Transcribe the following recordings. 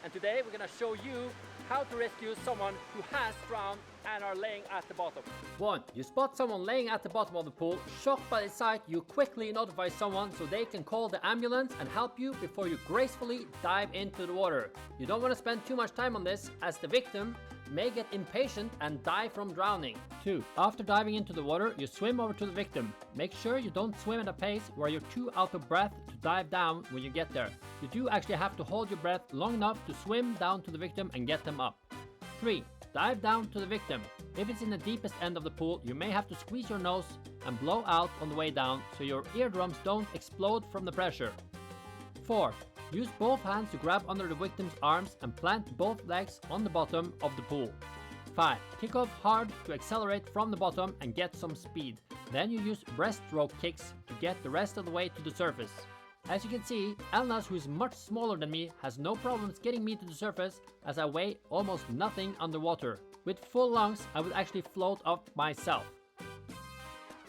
and today we're gonna show you how to rescue someone who has drowned and are laying at the bottom. 1. You spot someone laying at the bottom of the pool. Shocked by the sight, you quickly notify someone so they can call the ambulance and help you before you gracefully dive into the water. You don't want to spend too much time on this, as the victim may get impatient and die from drowning. 2. After diving into the water, you swim over to the victim. Make sure you don't swim at a pace where you're too out of breath to dive down when you get there. You do actually have to hold your breath long enough to swim down to the victim and get them up. 3. Dive down to the victim. If it's in the deepest end of the pool, you may have to squeeze your nose and blow out on the way down so your eardrums don't explode from the pressure. 4. Use both hands to grab under the victim's arms and plant both legs on the bottom of the pool. 5. Kick off hard to accelerate from the bottom and get some speed. Then you use breaststroke kicks to get the rest of the way to the surface. As you can see, Elnas, who is much smaller than me, has no problems getting me to the surface as I weigh almost nothing underwater. With full lungs, I would actually float up myself.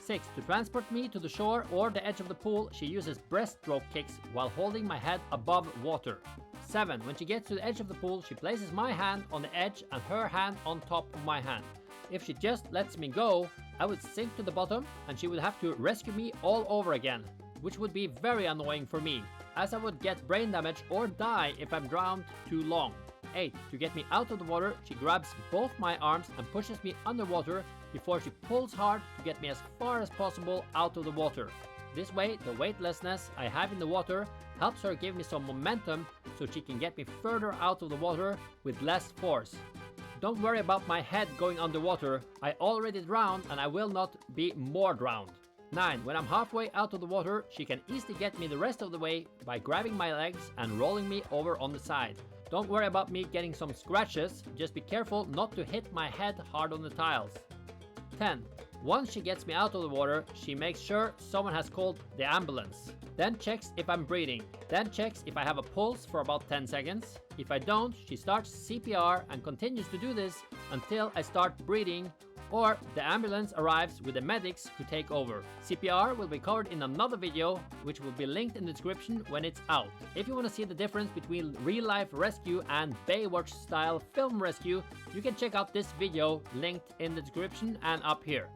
6. To transport me to the shore or the edge of the pool, she uses breaststroke kicks while holding my head above water. 7. When she gets to the edge of the pool, she places my hand on the edge and her hand on top of my hand. If she just lets me go, I would sink to the bottom and she would have to rescue me all over again, which would be very annoying for me, as I would get brain damage or die if I'm drowned too long. 8. To get me out of the water, she grabs both my arms and pushes me underwater before she pulls hard to get me as far as possible out of the water. This way, the weightlessness I have in the water helps her give me some momentum so she can get me further out of the water with less force. Don't worry about my head going underwater. I already drowned and I will not be more drowned. 9. When I'm halfway out of the water, she can easily get me the rest of the way by grabbing my legs and rolling me over on the side. Don't worry about me getting some scratches, just be careful not to hit my head hard on the tiles. 10. Once she gets me out of the water, she makes sure someone has called the ambulance. Then checks if I'm breathing. Then checks if I have a pulse for about 10 seconds. If I don't, she starts CPR and continues to do this until I start breathing, or the ambulance arrives with the medics who take over. CPR will be covered in another video, which will be linked in the description when it's out. If you want to see the difference between real-life rescue and Baywatch-style film rescue, you can check out this video linked in the description and up here.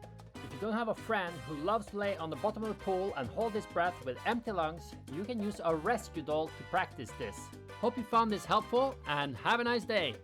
If you don't have a friend who loves to lay on the bottom of the pool and hold his breath with empty lungs, you can use a rescue doll to practice this. Hope you found this helpful and have a nice day!